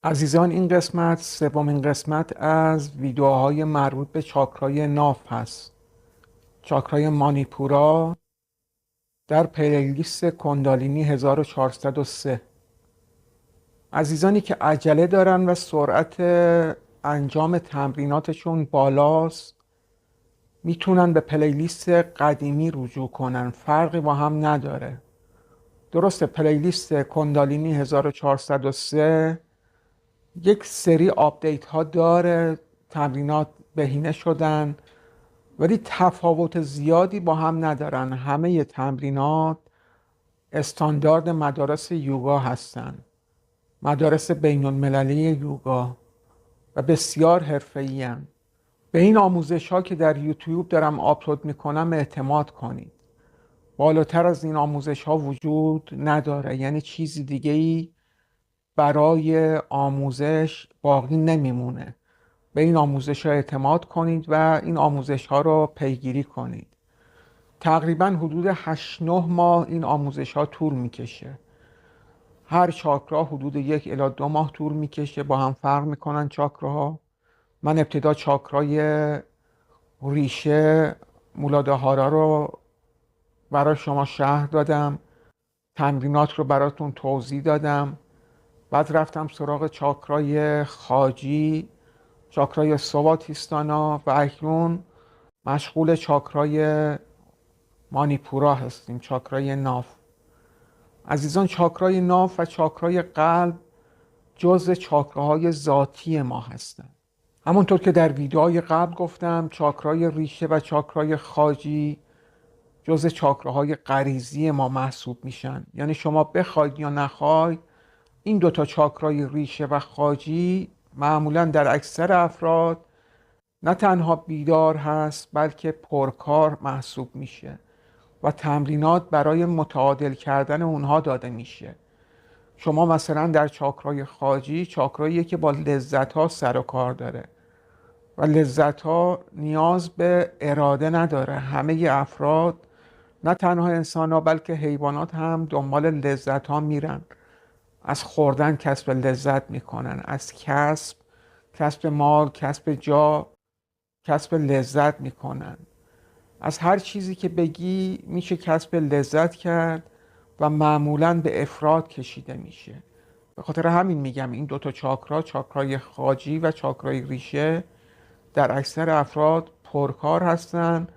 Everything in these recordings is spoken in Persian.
عزیزان، این قسمت سومین قسمت از ویدیوهای مربوط به چاکرای ناف هست. چاکرای مانیپورا در پلیلیست کندالینی 1403. عزیزانی که عجله دارن و سرعت انجام تمریناتشون بالاست میتونن به پلیلیست قدیمی رجوع کنن، فرقی با هم نداره. درسته پلیلیست کندالینی 1403 یک سری آپدیت ها داره، تمرینات بهینه شدن ولی تفاوت زیادی با هم ندارن. همه تمرینات استاندارد مدارس یوگا هستن، مدارس بین المللی یوگا و بسیار حرفه‌ای هستند. به این آموزش ها که در یوتیوب دارم آپلود میکنم اعتماد کنید. بالاتر از این آموزش ها وجود نداره، یعنی چیزی دیگه ای برای آموزش باقی نمیمونه. به این آموزش ها اعتماد کنید و این آموزش ها رو پیگیری کنید. تقریبا حدود 8-9 ماه این آموزش ها طول میکشه. هر چاکرا حدود 1 الی 2 ماه طول میکشه، با هم فرق میکنن چاکراها. من ابتدا چاکرای ریشه مولادهارا رو برای شما شرح دادم، تمرینات رو براتون توضیح دادم. بعد رفتم سراغ چاکرای خاجی، چاکرای سواتیستانا و اکنون مشغول چاکرای مانیپورا هستیم، چاکرای ناف. عزیزان، چاکرای ناف و چاکرای قلب جز چاکراهای ذاتی ما هستند. همونطور که در ویدیوهای قبل گفتم، چاکرای ریشه و چاکرای خاجی جز چاکراهای غریزی ما محسوب میشن. یعنی شما بخواید یا نخواید این دوتا چاکرای ریشه و خاجی معمولا در اکثر افراد نه تنها بیدار هست بلکه پرکار محسوب میشه و تمرینات برای متعادل کردن اونها داده میشه. شما مثلا در چاکرای خاجی، چاکرایی که با لذت ها سر و کار داره و لذت ها نیاز به اراده نداره. همه افراد، نه تنها انسان ها بلکه حیوانات هم دنبال لذت ها میرن. از خوردن کسب لذت میکنن، از کسب مال، کسب جا، کسب لذت میکنن. از هر چیزی که بگی میشه کسب لذت کرد و معمولاً به افراد کشیده میشه. به خاطر همین میگم این دوتا چاکرا، چاکرای خاجی و چاکرای ریشه، در اکثر افراد پرکار هستن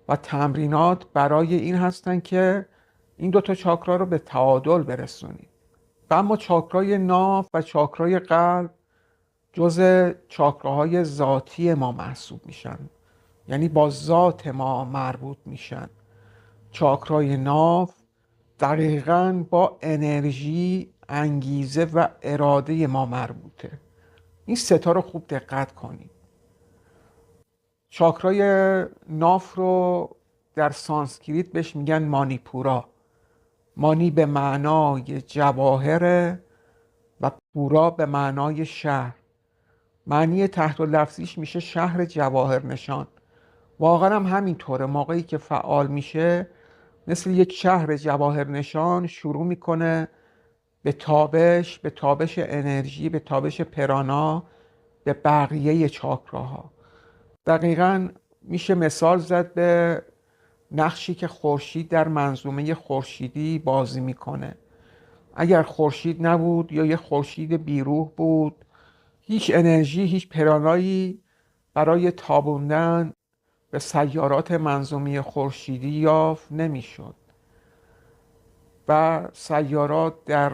و تمرینات برای این هستن که این دوتا چاکرا رو به تعادل برسونید. و اما چاکرای ناف و چاکرای قلب جز چاکراهای ذاتی ما محسوب میشن، یعنی با ذات ما مربوط میشن. چاکرای ناف دقیقاً با انرژی، انگیزه و اراده ما مربوطه. این ستا رو خوب دقت کنید. چاکرای ناف رو در سانسکریت بهش میگن مانیپورا. مانی به معنای جواهر و پورا به معنای شهر. معنی تحت لفظیش میشه شهر جواهر نشان. واقعا هم همینطوره. موقعی که فعال میشه مثل یک شهر جواهر نشان شروع میکنه به تابش انرژی، به تابش پرانا به بقیه چاکراها. دقیقا میشه مثال زد به نقشی که خورشید در منظومه خورشیدی بازی میکنه. اگر خورشید نبود یا یه خورشید بیروح بود، هیچ انرژی، هیچ پرانایی برای تابوندن به سیارات منظومه خورشیدی یافت نمیشد و سیارات در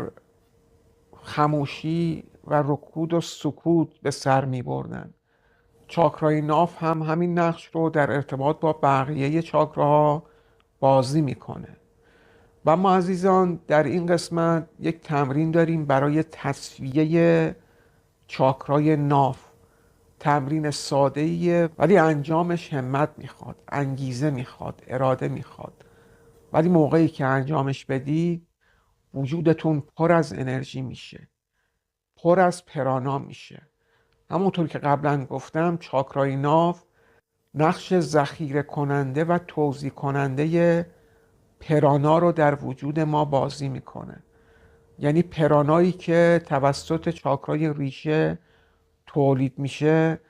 خموشی و رکود و سکوت به سر می بردن. چاکرای ناف هم همین نقش رو در ارتباط با بقیه چاکراها بازی میکنه. و ما عزیزان در این قسمت یک تمرین داریم برای تصفیه چاکرای ناف. تمرین ساده‌ایه ولی انجامش همت میخواد، انگیزه میخواد، اراده میخواد. ولی موقعی که انجامش بدید وجودتون پر از انرژی میشه، پر از پرانا میشه. همونطور که قبلا گفتم، چاکرای ناف نقش ذخیره کننده و توزیع کننده پرانا رو در وجود ما بازی میکنه. یعنی پرانایی که توسط چاکرای ریشه تولید میشه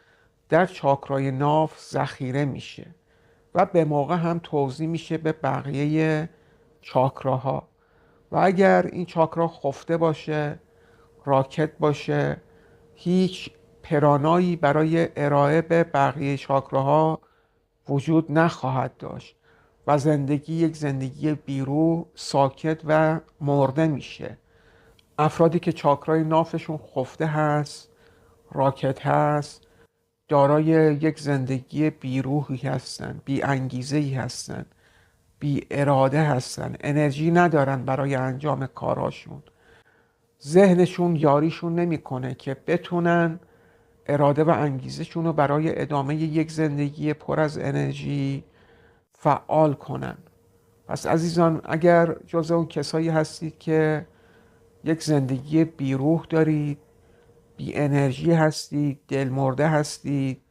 در چاکرای ناف ذخیره میشه و به موقع هم توزیع میشه به بقیه چاکراها. و اگر این چاکرا خفته باشه، راکت باشه، هیچ پرانایی برای ارائه به بقیه چاکراها وجود نخواهد داشت و زندگی یک زندگی بیروح، ساکت و مرده میشه. افرادی که چاکرای نافشون خفته هست، راکت هست، دارای یک زندگی بیروحی هستن، بی انگیزه‌ای هستن، بی اراده هستن، انرژی ندارن برای انجام کاراشون. ذهنشون یاریشون نمیکنه که بتونن اراده و انگیزشون رو برای ادامه یک زندگی پر از انرژی فعال کنن. پس عزیزان، اگر جز اون کسایی هستید که یک زندگی بیروح دارید، بی انرژی هستید، دلمرده هستید،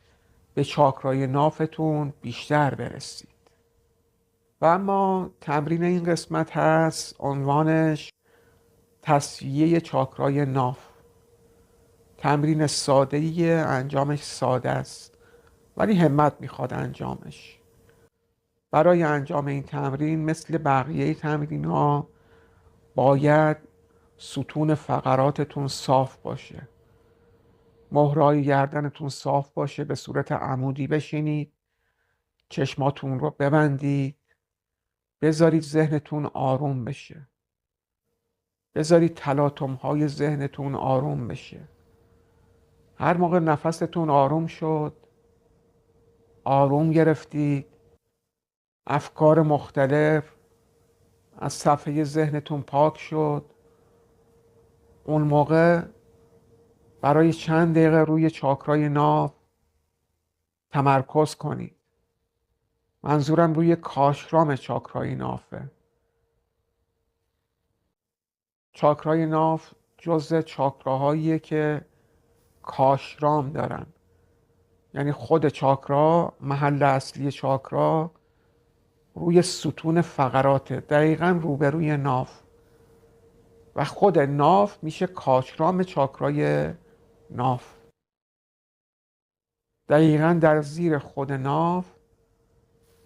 به چاکرای نافتون بیشتر برسید. و اما تمرین این قسمت هست، عنوانش تصفیه چاکرای ناف. تمرین ساده‌ای، انجامش ساده است ولی همت میخواد انجامش. برای انجام این تمرین مثل بقیه تمرین ها باید ستون فقراتتون صاف باشه، مهرهای گردنتون صاف باشه، به صورت عمودی بشینید، چشماتون رو ببندید، بذارید ذهنتون آروم بشه، بذارید تلاطم های ذهنتون آروم بشه. هر موقع نفستون آروم شد، آروم گرفتید، افکار مختلف از صفحه ذهنتون پاک شد، اون موقع برای چند دقیقه روی چاکرای ناف تمرکز کنید. منظورم روی کاشرام چاکرای نافه. چاکرای ناف جزء چاکراهاییه که کاشرام دارن، یعنی خود چاکرا، محل اصلی چاکرا روی ستون فقراته، دقیقا روبروی ناف، و خود ناف میشه کاشرام چاکرای ناف. دقیقا در زیر خود ناف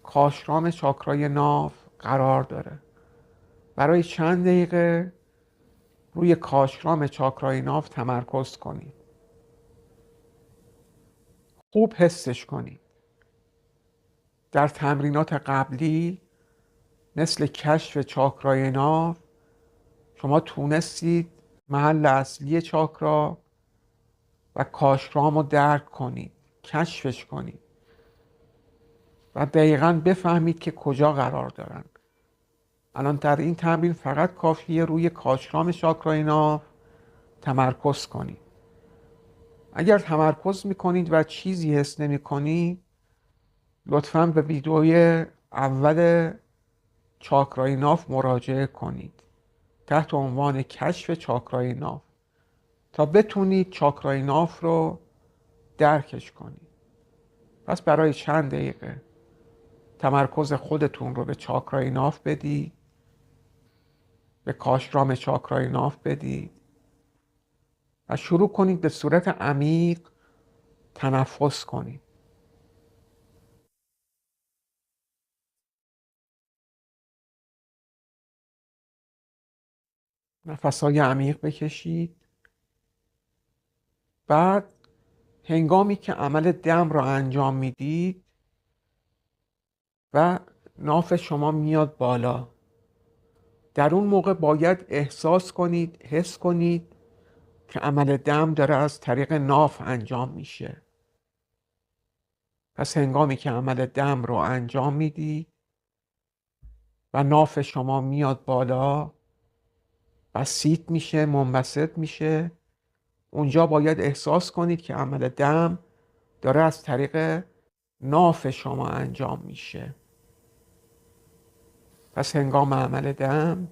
کاشرام چاکرای ناف قرار داره. برای چند دقیقه روی کاشرام چاکرای ناف تمرکز کنید، خوب حسش کنید. در تمرینات قبلی مثل کشف چاکرای ناف شما تونستید محل اصلی چاکرا و کاشرام رو درک کنید، کشفش کنید و دقیقاً بفهمید که کجا قرار دارن. الان در این تمرین فقط کافیه روی کاشرام چاکرای ناف تمرکز کنید. اگر تمرکز میکنید و چیزی حس نمیکنید، لطفاً به ویدئوی اول چاکرای ناف مراجعه کنید تحت عنوان کشف چاکرای ناف تا بتونید چاکرای ناف رو درکش کنید. پس برای چند دقیقه تمرکز خودتون رو به چاکرای ناف بدید، به کاشرام چاکرای ناف بدید و شروع کنید به صورت عمیق تنفس کنید. نفسهای عمیق بکشید. بعد هنگامی که عمل دم را انجام میدید و ناف شما میاد بالا، در اون موقع باید احساس کنید، حس کنید که عمل دم داره از طریق ناف انجام میشه. پس هنگامی که عمل دم رو انجام میدید و ناف شما میاد بالا، بسیط میشه، منبسط میشه، اونجا باید احساس کنید که عمل دم داره از طریق ناف شما انجام میشه. پس هنگام عمل دم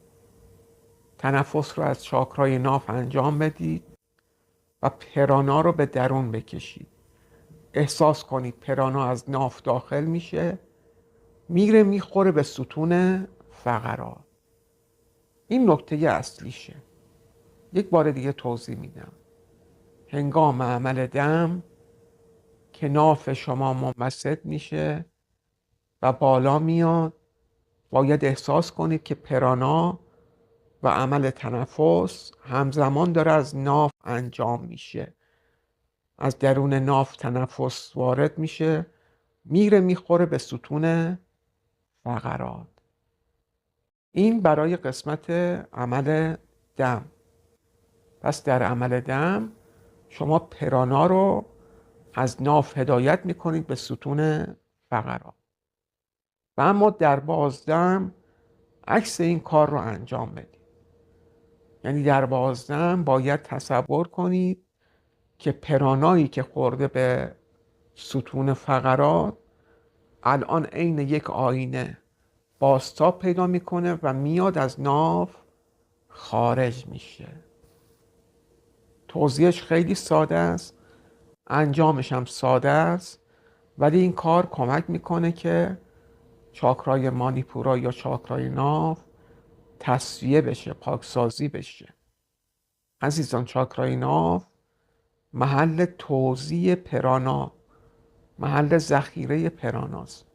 تنفس رو از چاکرای ناف انجام بدید و پرانا رو به درون بکشید. احساس کنید پرانا از ناف داخل میشه، میره میخوره به ستون فقرات. این نکته اصلیشه. یک بار دیگه توضیح میدم. هنگام عمل دم که ناف شما منبسط میشه و بالا میاد، باید احساس کنید که پرانا و عمل تنفس همزمان داره از ناف انجام میشه. از درون ناف تنفس وارد میشه، میخوره به ستون فقرات. این برای قسمت عمل دم. پس در عمل دم شما پرانا رو از ناف هدایت میکنید به ستون فقرات و اما در بازدم عکس این کار رو انجام بدید. یعنی در بازدم باید تصور کنید که پرانایی که خورده به ستون فقرات الان عین یک آینه بازتاب پیدا میکنه و میاد از ناف خارج میشه. توضیحش خیلی ساده است، انجامش هم ساده است، ولی این کار کمک میکنه که چاکرای مانیپورا یا چاکرای ناف تصفیه بشه، پاکسازی بشه. عزیزان، چاکرای ناف محل توزیع پرانا، محل ذخیره پراناست.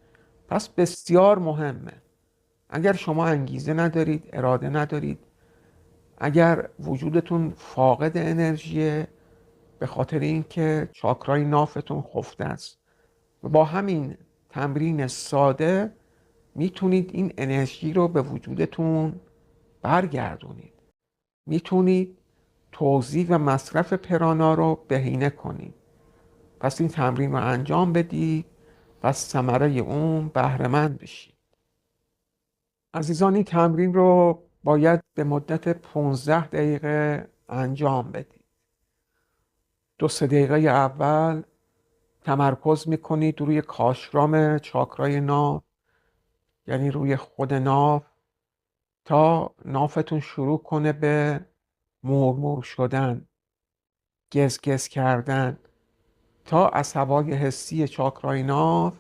پس بسیار مهمه. اگر شما انگیزه ندارید، اراده ندارید، اگر وجودتون فاقد انرژیه به خاطر اینکه چاکرای نافتون خفته است و با همین تمرین ساده میتونید این انرژی رو به وجودتون برگردونید. میتونید توزیع و مصرف پرانا رو بهینه کنید. پس این تمرین رو انجام بدید و از ثمره اون بهره مند بشید. عزیزان، این تمرین رو باید به مدت 15 دقیقه انجام بدید. 2-3 دقیقه اول تمرکز میکنید روی کاشرام چاکرای ناف، یعنی روی خود ناف، تا نافتون شروع کنه به مورمور شدن، گز کردن، تا عصبای حسی چاکرای ناف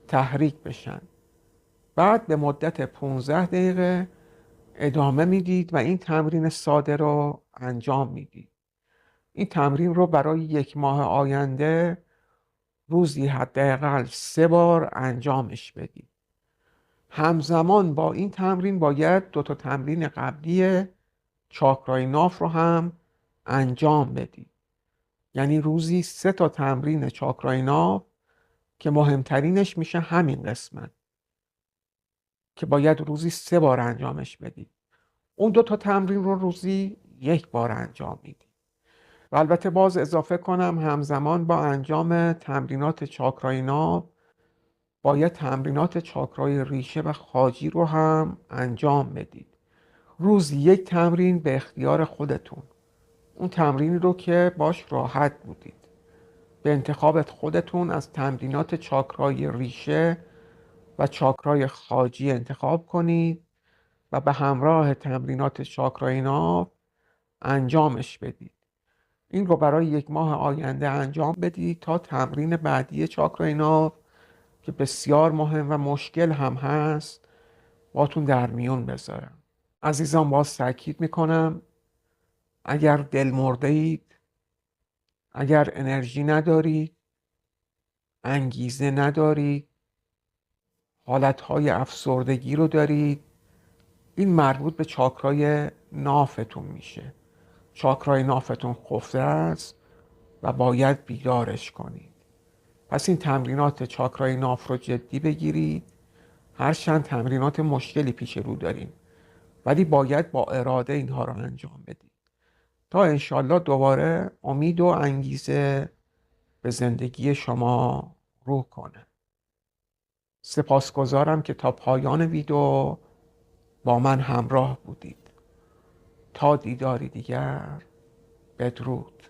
تحریک بشن. بعد به مدت 15 دقیقه ادامه میدید و این تمرین ساده رو انجام میدید. این تمرین رو برای 1 ماه آینده روزی حداقل 3 بار انجامش بدید. همزمان با این تمرین باید 2 تا تمرین قبلی چاکرای ناف رو هم انجام بدید. یعنی روزی 3 تا تمرین چاکرای ناف که مهمترینش میشه همین قسمت که باید روزی 3 بار انجامش بدید. اون 2 تا تمرین رو روزی 1 بار انجام میدید. و البته باز اضافه کنم همزمان با انجام تمرینات چاکرای ناف باید تمرینات چاکرای ریشه و خاجی رو هم انجام بدید. روزی 1 تمرین به اختیار خودتون، اون تمرینی رو که باش راحت بودید به انتخاب خودتون از تمرینات چاکرای ریشه و چاکرای خاجی انتخاب کنید و به همراه تمرینات چاکرای ناف انجامش بدید. این رو برای 1 ماه آینده انجام بدید تا تمرین بعدی چاکرای ناف که بسیار مهم و مشکل هم هست باتون در میون بذارم. عزیزان، باز تاکید میکنم اگر دل مرده اید، اگر انرژی ندارید، انگیزه ندارید، حالتهای افسردگی رو دارید، این مربوط به چاکرای نافتون میشه. چاکرای نافتون خفته است و باید بیدارش کنید. پس این تمرینات چاکرای ناف رو جدی بگیرید. هرچند تمرینات مشکلی پیش رو داریم ولی باید با اراده اینها رو انجام بدید تا انشالله دوباره امید و انگیزه به زندگی شما رو کنه. سپاسگزارم که تا پایان ویدیو با من همراه بودید. تا دیداری دیگر، بدرود.